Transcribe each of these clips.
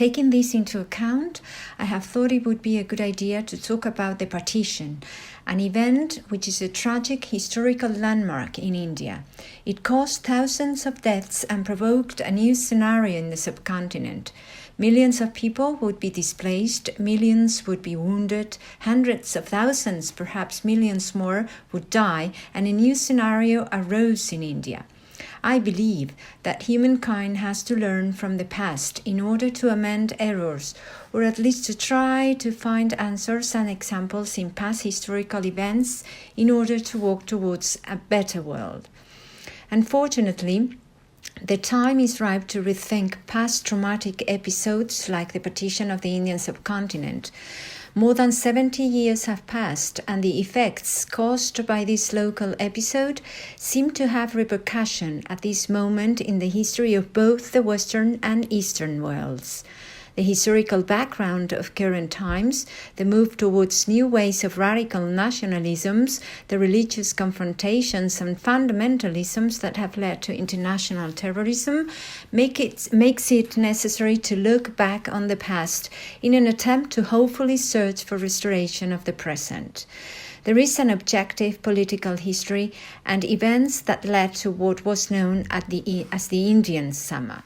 Taking this into account, I have thought it would be a good idea to talk about the partition, an event which is a tragic historical landmark in India. It caused thousands of deaths and provoked a new scenario in the subcontinent. Millions of people would be displaced, millions would be wounded, hundreds of thousands, perhaps millions more, would die, and a new scenario arose in India. I believe that humankind has to learn from the past in order to amend errors, or at least to try to find answers and examples in past historical events in order to walk towards a better world. Unfortunately, the time is ripe to rethink past traumatic episodes like the partition of the Indian subcontinent. More than 70 years have passed, and the effects caused by this local episode seem to have repercussion at this moment in the history of both the Western and Eastern worlds. The historical background of current times, the move towards new ways of radical nationalisms, the religious confrontations and fundamentalisms that have led to international terrorism, makes it necessary to look back on the past in an attempt to hopefully search for restoration of the present. There is an objective political history and events that led to what was known as the Indian Summer.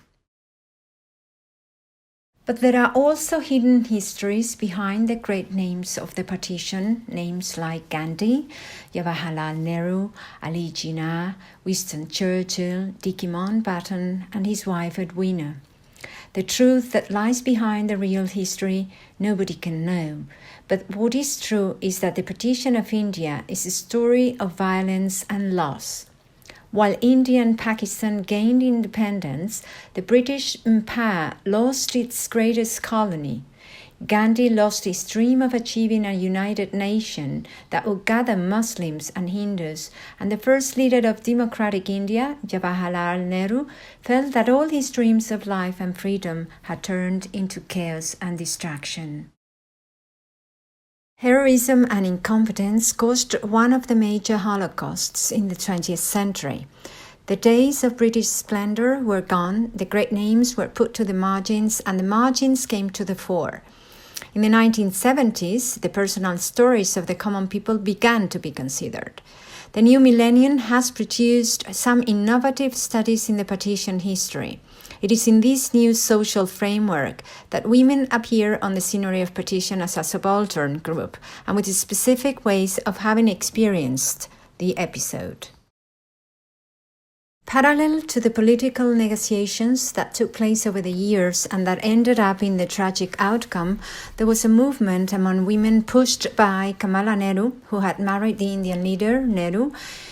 But there are also hidden histories behind the great names of the partition, names like Gandhi, Jawaharlal Nehru, Ali Jinnah, Winston Churchill, Dickie Mountbatten, and his wife Edwina. The truth that lies behind the real history, nobody can know. But what is true is that the partition of India is a story of violence and loss. While India and Pakistan gained independence, the British Empire lost its greatest colony. Gandhi lost his dream of achieving a united nation that would gather Muslims and Hindus, and the first leader of democratic India, Jawaharlal Nehru, felt that all his dreams of life and freedom had turned into chaos and distraction. Heroism and incompetence caused one of the major holocausts in the 20th century. The days of British splendor were gone, the great names were put to the margins, and the margins came to the fore. In the 1970s, the personal stories of the common people began to be considered. The new millennium has produced some innovative studies in the partition history. It is in this new social framework that women appear on the scenery of partition as a subaltern group and with specific ways of having experienced the episode. Parallel to the political negotiations that took place over the years and that ended up in the tragic outcome, there was a movement among women pushed by Kamala Nehru, who had married the Indian leader, Nehru.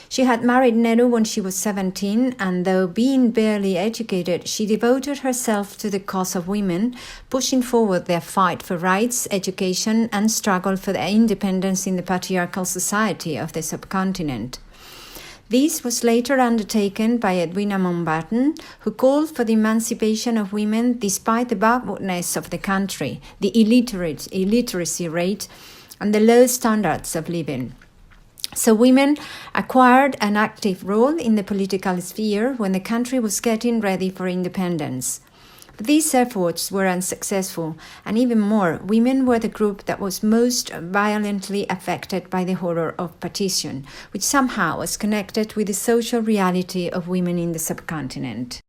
She had married Nehru when she was 17, and though being barely educated, she devoted herself to the cause of women, pushing forward their fight for rights, education, and struggle for their independence in the patriarchal society of the subcontinent. This was later undertaken by Edwina Mountbatten, who called for the emancipation of women despite the backwardness of the country, the illiteracy rate, and the low standards of living. So women acquired an active role in the political sphere when the country was getting ready for independence. But these efforts were unsuccessful, and even more, women were the group that was most violently affected by the horror of partition, which somehow was connected with the social reality of women in the subcontinent.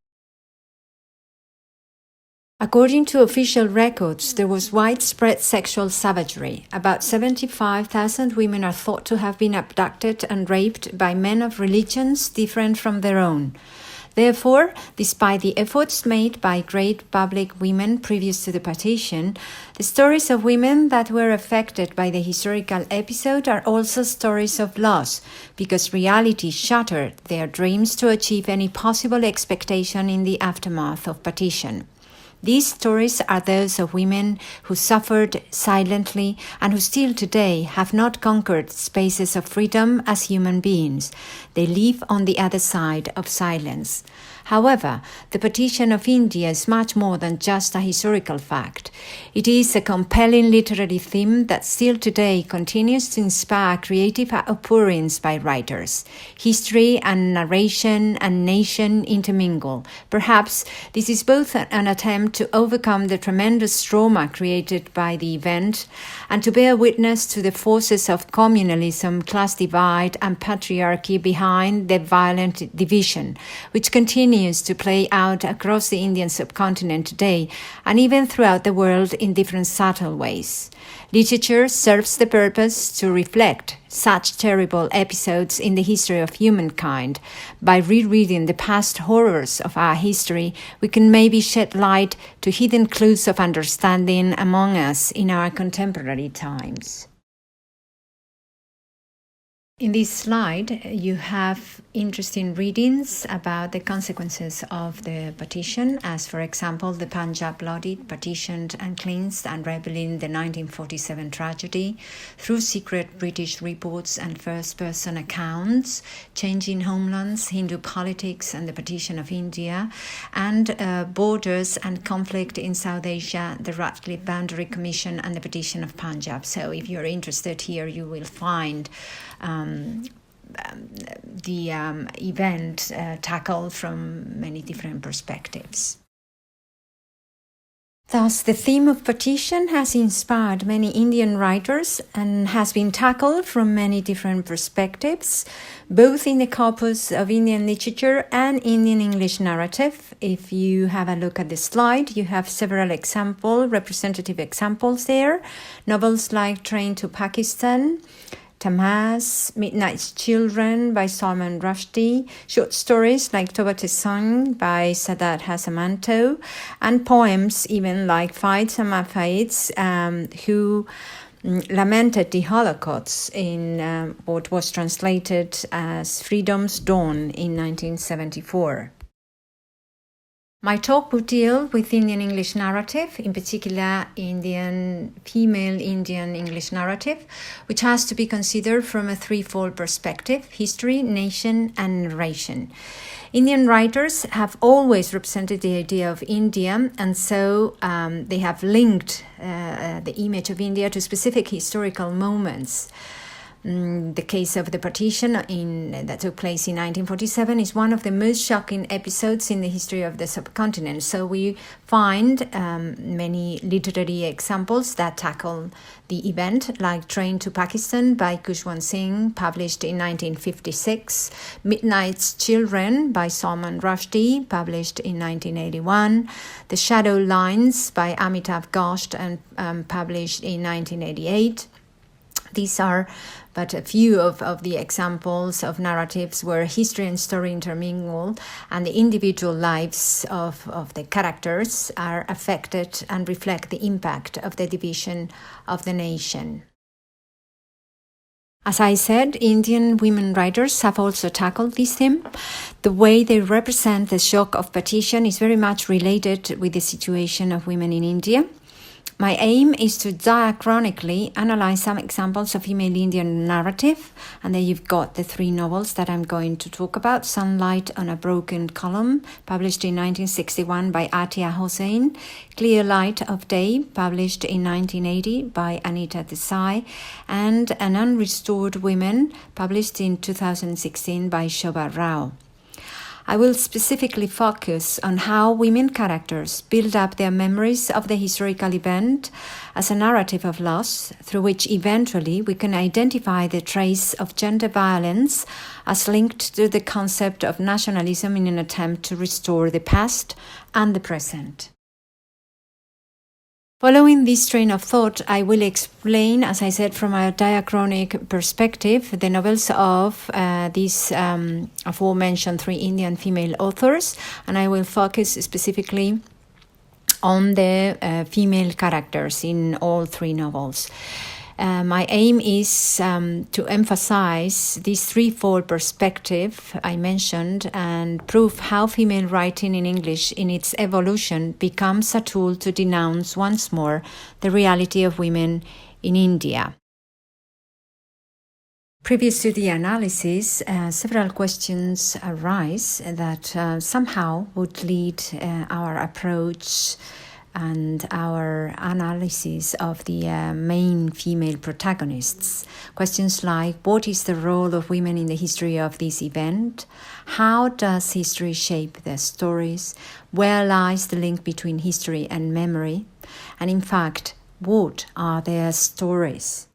According to official records, there was widespread sexual savagery. About 75,000 women are thought to have been abducted and raped by men of religions different from their own. Therefore, despite the efforts made by great public women previous to the partition, the stories of women that were affected by the historical episode are also stories of loss, because reality shattered their dreams to achieve any possible expectation in the aftermath of partition. These stories are those of women who suffered silently and who still today have not conquered spaces of freedom as human beings. They live on the other side of silence. However, the partition of India is much more than just a historical fact. It is a compelling literary theme that still today continues to inspire creative outpourings by writers. History and narration and nation intermingle. Perhaps this is both an attempt to overcome the tremendous trauma created by the event and to bear witness to the forces of communalism, class divide, and patriarchy behind the violent division, which continues to play out across the Indian subcontinent today and even throughout the world in different subtle ways. Literature serves the purpose to reflect such terrible episodes in the history of humankind. By rereading the past horrors of our history, we can maybe shed light to hidden clues of understanding among us in our contemporary times. In this slide, you have interesting readings about the consequences of the partition, as for example, the Punjab bloodied, partitioned and cleansed and revealing the 1947 tragedy through secret British reports and first-person accounts, changing homelands, Hindu politics and the partition of India, and borders and conflict in South Asia, the Radcliffe Boundary Commission and the partition of Punjab. So if you're interested here, you will find the event tackled from many different perspectives. Thus, the theme of partition has inspired many Indian writers and has been tackled from many different perspectives, both in the corpus of Indian literature and Indian English narrative. If you have a look at the slide, you have several representative examples there. Novels like Train to Pakistan, Tamaz, Midnight's Children by Salman Rushdie, short stories like Tobat Song by Sadat Hasamanto, and poems even like Faiz and Faiz, who lamented the Holocaust in what was translated as Freedom's Dawn in 1974. My talk would deal with Indian English narrative, in particular female Indian English narrative, which has to be considered from a threefold perspective: history, nation, and narration. Indian writers have always represented the idea of India, and so they have linked the image of India to specific historical moments. The case of the partition that took place in 1947 is one of the most shocking episodes in the history of the subcontinent. So we find many literary examples that tackle the event, like Train to Pakistan by Kushwant Singh, published in 1956, Midnight's Children by Salman Rushdie, published in 1981, The Shadow Lines by Amitav Ghosh and published in 1988. These are but a few of the examples of narratives where history and story intermingle and the individual lives of the characters are affected and reflect the impact of the division of the nation. As I said, Indian women writers have also tackled this theme. The way they represent the shock of partition is very much related with the situation of women in India. My aim is to diachronically analyze some examples of female Indian narrative, and then you've got the three novels that I'm going to talk about: Sunlight on a Broken Column, published in 1961 by Atia Hossain; Clear Light of Day, published in 1980 by Anita Desai; and An Unrestored Women, published in 2016 by Shobha Rao. I will specifically focus on how women characters build up their memories of the historical event as a narrative of loss, through which eventually we can identify the trace of gender violence as linked to the concept of nationalism in an attempt to restore the past and the present. Following this train of thought, I will explain, as I said, from a diachronic perspective, the novels of these aforementioned three Indian female authors, and I will focus specifically on the female characters in all three novels. My aim is to emphasize this threefold perspective I mentioned and prove how female writing in English in its evolution becomes a tool to denounce once more the reality of women in India. Previous to the analysis, several questions arise that somehow would lead our approach and our analysis of the main female protagonists. Questions like, what is the role of women in the history of this event? How does history shape their stories? Where lies the link between history and memory? And in fact, what are their stories?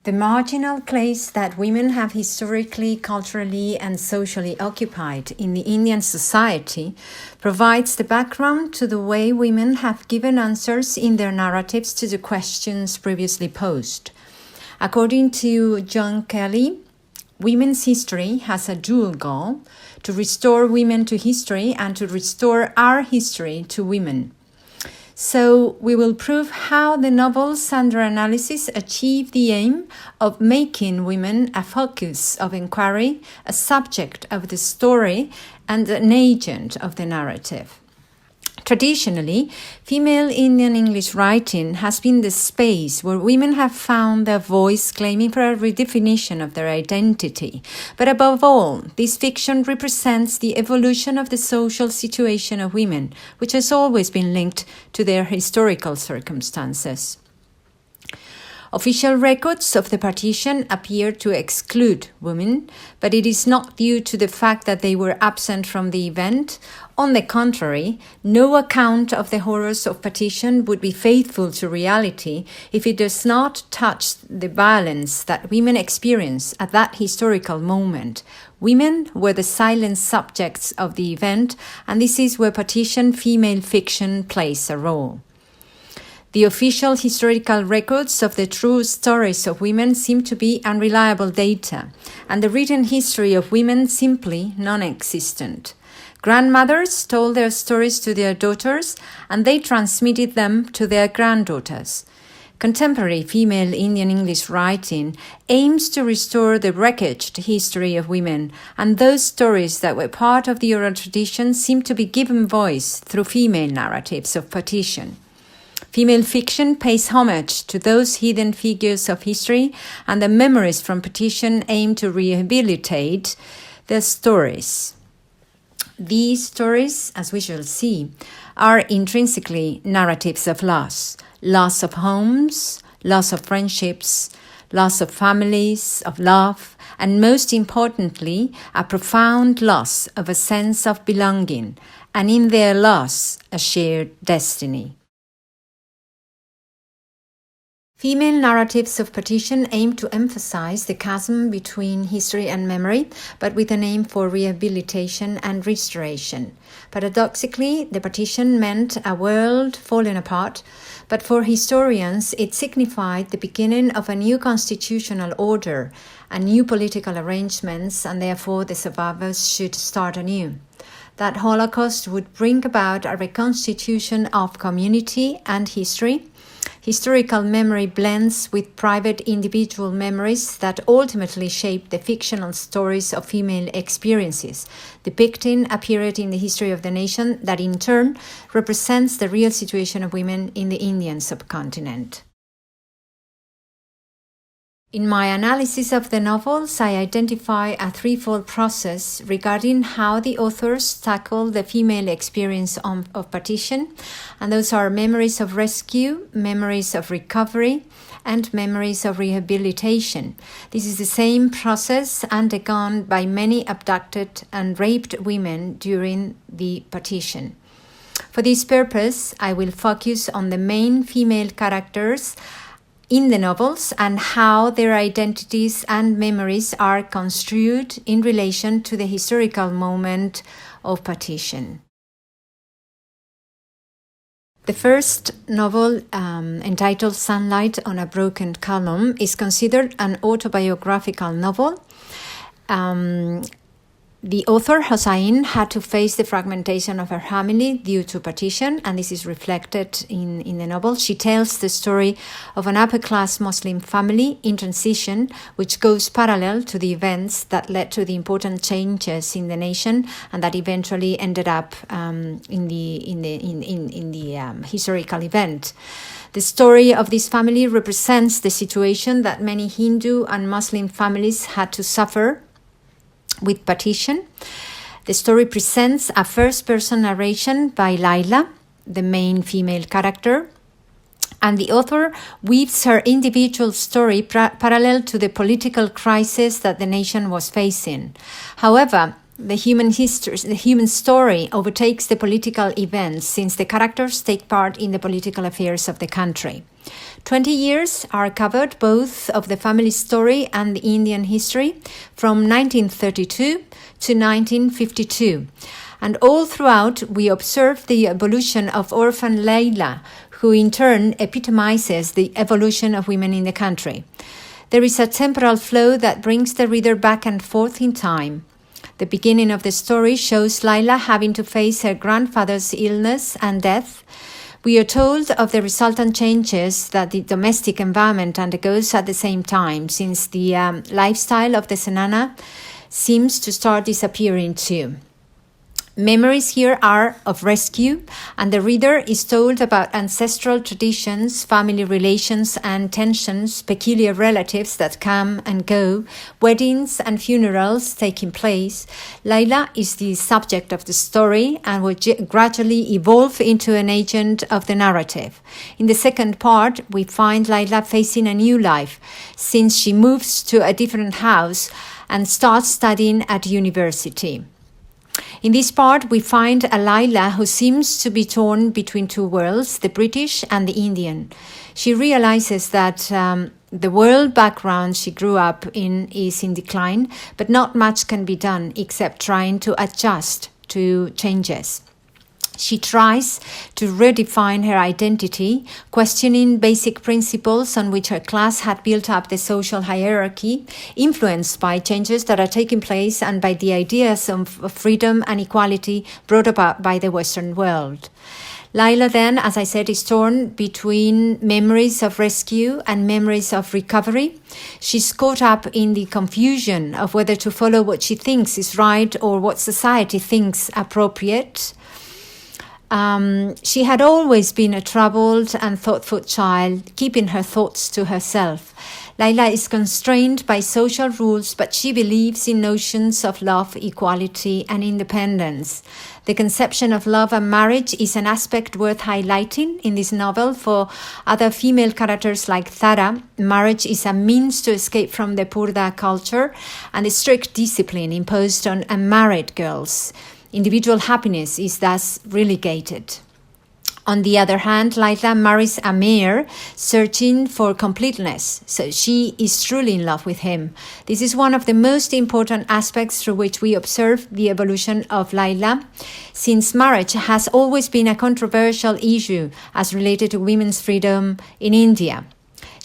The marginal place that women have historically, culturally, and socially occupied in the Indian society provides the background to the way women have given answers in their narratives to the questions previously posed. According to John Kelly, women's history has a dual goal: to restore women to history and to restore our history to women. So we will prove how the novels under analysis achieve the aim of making women a focus of inquiry, a subject of the story, and an agent of the narrative. Traditionally, female Indian English writing has been the space where women have found their voice, claiming for a redefinition of their identity. But above all, this fiction represents the evolution of the social situation of women, which has always been linked to their historical circumstances. Official records of the partition appear to exclude women, but it is not due to the fact that they were absent from the event. On the contrary, no account of the horrors of partition would be faithful to reality if it does not touch the violence that women experience at that historical moment. Women were the silent subjects of the event, and this is where partition female fiction plays a role. The official historical records of the true stories of women seem to be unreliable data, and the written history of women simply non-existent. Grandmothers told their stories to their daughters, and they transmitted them to their granddaughters. Contemporary female Indian English writing aims to restore the wreckaged history of women, and those stories that were part of the oral tradition seem to be given voice through female narratives of partition. Female fiction pays homage to those hidden figures of history, and the memories from partition aim to rehabilitate their stories. These stories, as we shall see, are intrinsically narratives of loss of homes, loss of friendships, loss of families, of love, and most importantly, a profound loss of a sense of belonging, and in their loss, a shared destiny. Female narratives of partition aim to emphasize the chasm between history and memory, but with an aim for rehabilitation and restoration. Paradoxically, the partition meant a world falling apart, but for historians it signified the beginning of a new constitutional order, a new political arrangements, and therefore the survivors should start anew. That Holocaust would bring about a reconstitution of community and history. Historical memory blends with private individual memories that ultimately shape the fictional stories of female experiences, depicting a period in the history of the nation that in turn represents the real situation of women in the Indian subcontinent. In my analysis of the novels, I identify a threefold process regarding how the authors tackle the female experience of partition, and those are memories of rescue, memories of recovery, and memories of rehabilitation. This is the same process undergone by many abducted and raped women during the partition. For this purpose, I will focus on the main female characters in the novels and how their identities and memories are construed in relation to the historical moment of partition. The first novel, entitled Sunlight on a Broken Column, is considered an autobiographical novel. The author, Hossein, had to face the fragmentation of her family due to partition, and this is reflected in the novel. She tells the story of an upper-class Muslim family in transition, which goes parallel to the events that led to the important changes in the nation and that eventually ended up in the historical event. The story of this family represents the situation that many Hindu and Muslim families had to suffer with partition. The story presents a first-person narration by Laila, the main female character, and the author weaves her individual story parallel to the political crisis that the nation was facing. However, the human story overtakes the political events since the characters take part in the political affairs of the country. 20 years are covered both of the family story and the Indian history from 1932 to 1952. And all throughout, we observe the evolution of orphan Layla, who in turn epitomizes the evolution of women in the country. There is a temporal flow that brings the reader back and forth in time. The beginning of the story shows Layla having to face her grandfather's illness and death. We are told of the resultant changes that the domestic environment undergoes at the same time, since the lifestyle of the Zenana seems to start disappearing too. Memories here are of rescue, and the reader is told about ancestral traditions, family relations and tensions, peculiar relatives that come and go, weddings and funerals taking place. Layla is the subject of the story and will gradually evolve into an agent of the narrative. In the second part, we find Layla facing a new life, since she moves to a different house and starts studying at university. In this part, we find a Layla who seems to be torn between two worlds, the British and the Indian. She realizes that the world background she grew up in is in decline, but not much can be done except trying to adjust to changes. She tries to redefine her identity, questioning basic principles on which her class had built up the social hierarchy, influenced by changes that are taking place and by the ideas of freedom and equality brought about by the Western world. Layla then, as I said, is torn between memories of rescue and memories of recovery. She's caught up in the confusion of whether to follow what she thinks is right or what society thinks appropriate. She had always been a troubled and thoughtful child, keeping her thoughts to herself. Layla is constrained by social rules, but she believes in notions of love, equality, and independence. The conception of love and marriage is an aspect worth highlighting in this novel. For other female characters like Thara, marriage is a means to escape from the Purda culture and the strict discipline imposed on unmarried girls. Individual happiness is thus relegated. On the other hand, Layla marries a mayor searching for completeness, so she is truly in love with him. This is one of the most important aspects through which we observe the evolution of Layla, since marriage has always been a controversial issue as related to women's freedom in India.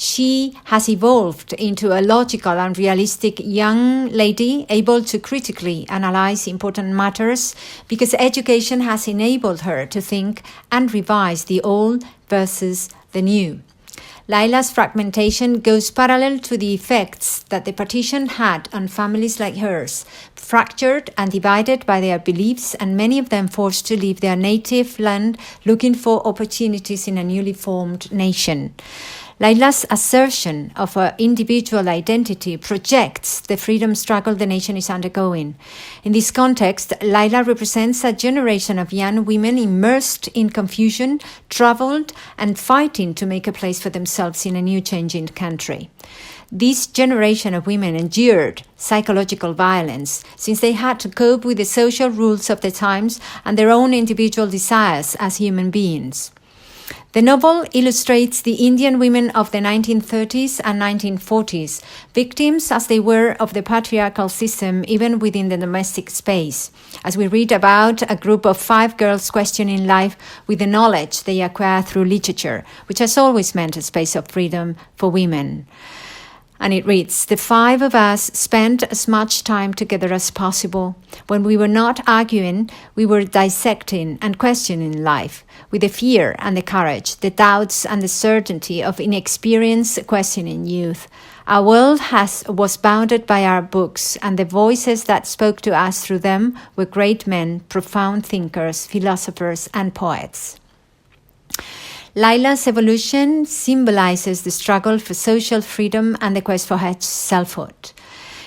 She has evolved into a logical and realistic young lady able to critically analyze important matters because education has enabled her to think and revise the old versus the new. Layla's fragmentation goes parallel to the effects that the partition had on families like hers, fractured and divided by their beliefs, and many of them forced to leave their native land looking for opportunities in a newly formed nation. Layla's assertion of her individual identity projects the freedom struggle the nation is undergoing. In this context, Layla represents a generation of young women immersed in confusion, troubled, and fighting to make a place for themselves in a new changing country. This generation of women endured psychological violence since they had to cope with the social rules of the times and their own individual desires as human beings. The novel illustrates the Indian women of the 1930s and 1940s, victims as they were of the patriarchal system even within the domestic space, as we read about a group of 5 girls questioning life with the knowledge they acquire through literature, which has always meant a space of freedom for women. And it reads, "The five of us spent as much time together as possible. When we were not arguing, we were dissecting and questioning life, with the fear and the courage, the doubts and the certainty of inexperienced questioning youth. Our world was bounded by our books, and the voices that spoke to us through them were great men, profound thinkers, philosophers, and poets." Layla's evolution symbolizes the struggle for social freedom and the quest for her selfhood.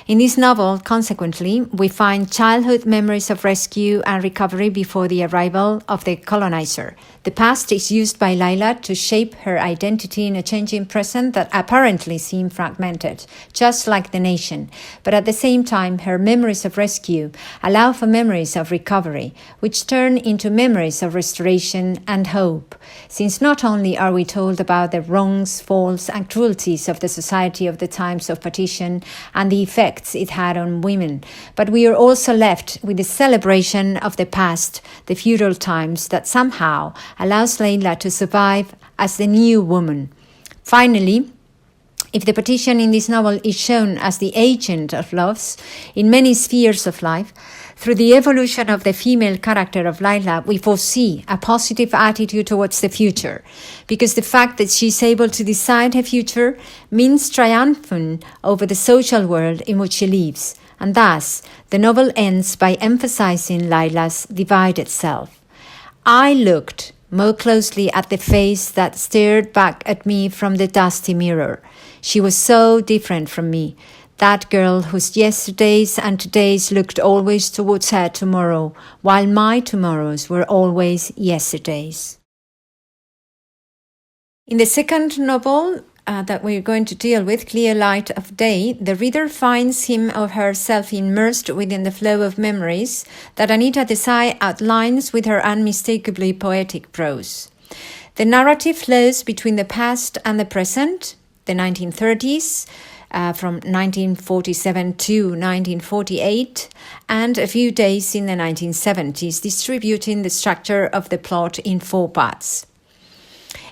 In this novel, consequently, we find childhood memories of rescue and recovery before the arrival of the colonizer. The past is used by Layla to shape her identity in a changing present that apparently seems fragmented, just like the nation. But at the same time, her memories of rescue allow for memories of recovery, which turn into memories of restoration and hope. Since not only are we told about the wrongs, faults, and cruelties of the society of the times of partition and the effects it had on women, but we are also left with the celebration of the past, the feudal times that somehow allows Layla to survive as the new woman. Finally, if the partition in this novel is shown as the agent of loss in many spheres of life, through the evolution of the female character of Layla, we foresee a positive attitude towards the future, because the fact that she's able to decide her future means triumphing over the social world in which she lives, and thus the novel ends by emphasizing Layla's divided self. I looked more closely at the face that stared back at me from the dusty mirror. She was so different from me, that girl whose yesterdays and todays looked always towards her tomorrow, while my tomorrows were always yesterdays. In the second novel that we're going to deal with, Clear Light of Day, the reader finds him or herself immersed within the flow of memories that Anita Desai outlines with her unmistakably poetic prose. The narrative flows between the past and the present, the 1930s, from 1947 to 1948, and a few days in the 1970s, distributing the structure of the plot in 4 parts.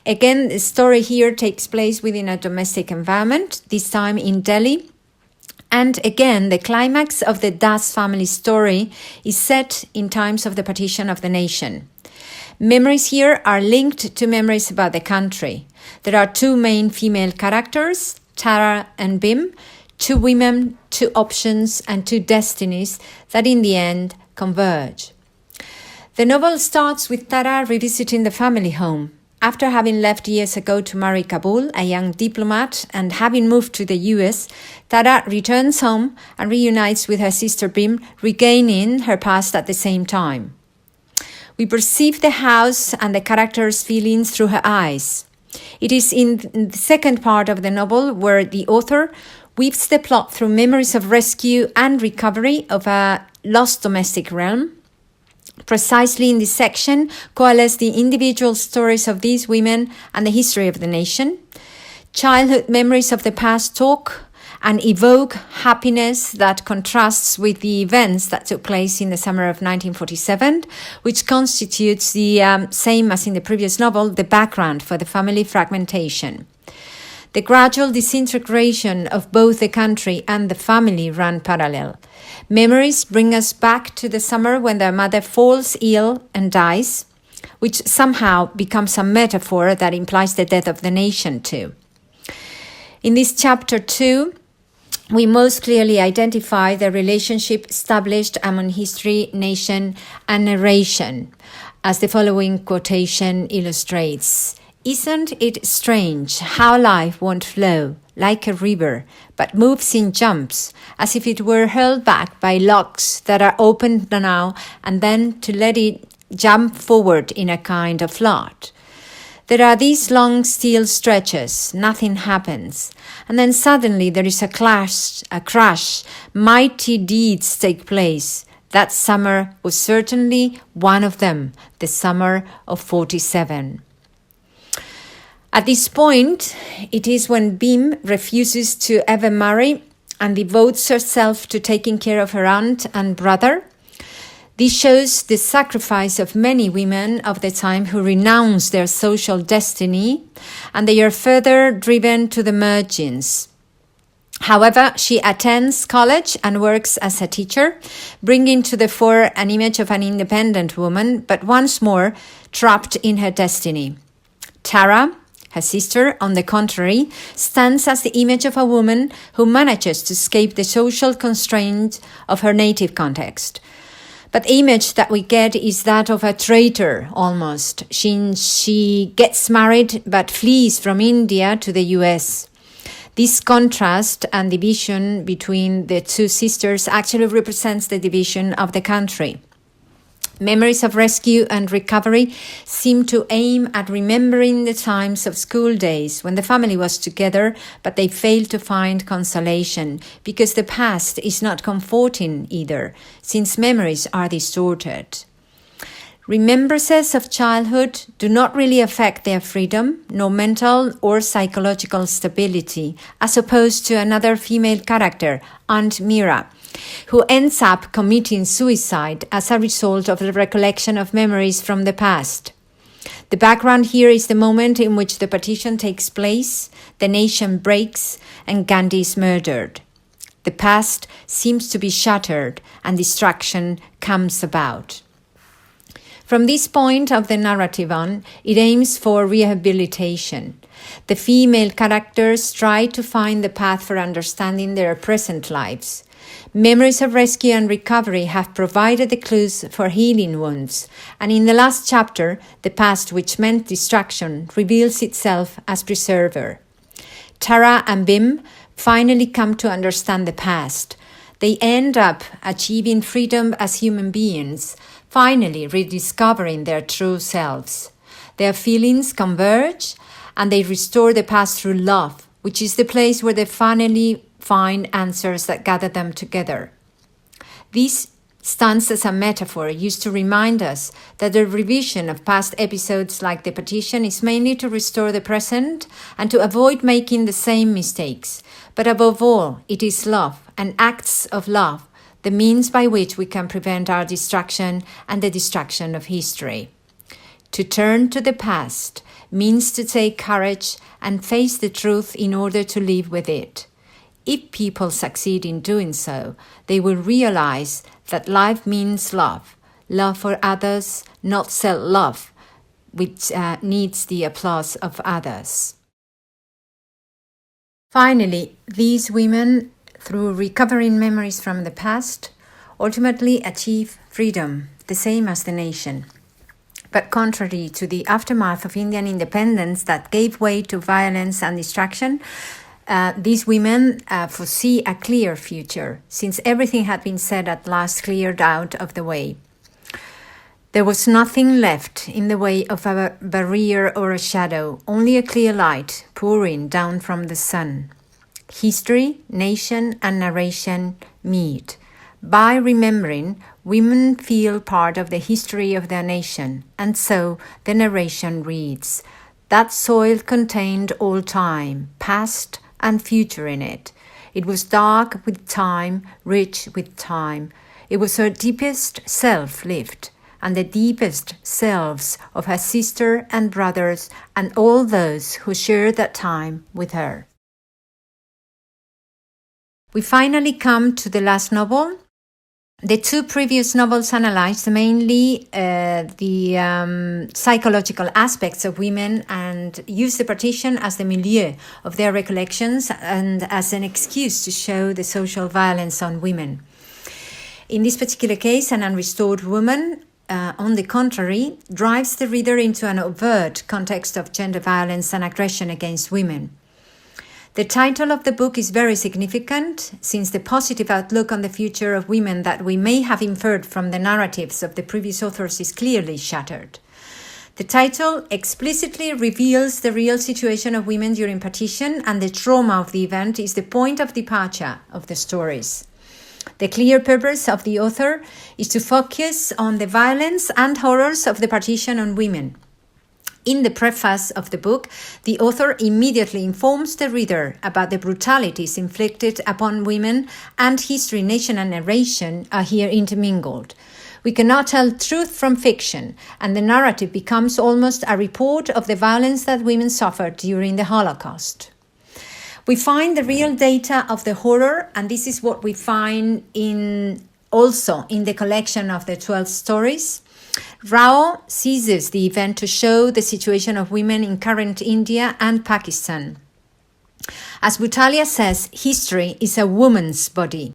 Again, the story here takes place within a domestic environment, this time in Delhi. And again, the climax of the Das family story is set in times of the partition of the nation. Memories here are linked to memories about the country. There are 2 main female characters, Tara and Bim, 2 women, 2 options, and 2 destinies that in the end converge. The novel starts with Tara revisiting the family home. After having left years ago to marry Kabul, a young diplomat, and having moved to the US, Tara returns home and reunites with her sister Bim, regaining her past at the same time. We perceive the house and the characters' feelings through her eyes. It is in the second part of the novel where the author weaves the plot through memories of rescue and recovery of a lost domestic realm. Precisely in this section coalesce the individual stories of these women and the history of the nation. Childhood memories of the past talk and evoke happiness that contrasts with the events that took place in the summer of 1947, which constitutes the same as in the previous novel, the background for the family fragmentation. The gradual disintegration of both the country and the family run parallel. Memories bring us back to the summer when their mother falls ill and dies, which somehow becomes a metaphor that implies the death of the nation too. In this chapter 2, we most clearly identify the relationship established among history, nation, and narration, as the following quotation illustrates. Isn't it strange how life won't flow like a river, but moves in jumps, as if it were held back by locks that are opened now and then to let it jump forward in a kind of flood? There are these long steel stretches, nothing happens, and then suddenly there is a crash, mighty deeds take place. That summer was certainly one of them, the summer of 47. At this point, it is when Bim refuses to ever marry and devotes herself to taking care of her aunt and brother. This shows the sacrifice of many women of the time who renounce their social destiny, and they are further driven to the margins. However, she attends college and works as a teacher, bringing to the fore an image of an independent woman, but once more trapped in her destiny. Tara, her sister, on the contrary, stands as the image of a woman who manages to escape the social constraints of her native context. But the image that we get is that of a traitor, almost. She gets married but flees from India to the US. This contrast and division between the two sisters actually represents the division of the country. Memories of rescue and recovery seem to aim at remembering the times of school days when the family was together, but they failed to find consolation because the past is not comforting either, since memories are distorted. Remembrances of childhood do not really affect their freedom, nor mental or psychological stability, as opposed to another female character, Aunt Mira, who ends up committing suicide as a result of the recollection of memories from the past. The background here is the moment in which the partition takes place, the nation breaks, and Gandhi is murdered. The past seems to be shattered, and destruction comes about. From this point of the narrative on, it aims for rehabilitation. The female characters try to find the path for understanding their present lives. Memories of rescue and recovery have provided the clues for healing wounds, and in the last chapter, the past which meant destruction reveals itself as preserver. Tara and Bim finally come to understand the past. They end up achieving freedom as human beings, finally rediscovering their true selves. Their feelings converge, and they restore the past through love, which is the place where they finally find answers that gather them together. This stands as a metaphor used to remind us that the revision of past episodes like the partition is mainly to restore the present and to avoid making the same mistakes. But above all, it is love and acts of love, the means by which we can prevent our destruction and the destruction of history. To turn to the past means to take courage and face the truth in order to live with it. If people succeed in doing so, they will realize that life means love, love for others, not self-love, which needs the applause of others. Finally, these women, through recovering memories from the past, ultimately achieve freedom, the same as the nation. But contrary to the aftermath of Indian independence that gave way to violence and destruction, these women foresee a clear future, since everything had been said at last cleared out of the way. There was nothing left in the way of a barrier or a shadow, only a clear light pouring down from the sun. History, nation, and narration meet. By remembering, women feel part of the history of their nation, and so the narration reads, "That soil contained all time, past and future in it. It was dark with time, rich with time. It was her deepest self lived, and the deepest selves of her sister and brothers and all those who shared that time with her." We finally come to the last novel. The two previous novels analyzed mainly the psychological aspects of women and use the partition as the milieu of their recollections and as an excuse to show the social violence on women. In this particular case, An Unrestored Woman, on the contrary, drives the reader into an overt context of gender violence and aggression against women. The title of the book is very significant, since the positive outlook on the future of women that we may have inferred from the narratives of the previous authors is clearly shattered. The title explicitly reveals the real situation of women during partition, and the trauma of the event is the point of departure of the stories. The clear purpose of the author is to focus on the violence and horrors of the partition on women. In the preface of the book, the author immediately informs the reader about the brutalities inflicted upon women, and history, nation, and narration are here intermingled. We cannot tell truth from fiction, and the narrative becomes almost a report of the violence that women suffered during the Holocaust. We find the real data of the horror, and this is what we find also in the collection of the 12 stories. Rao seizes the event to show the situation of women in current India and Pakistan. As Butalia says, history is a woman's body.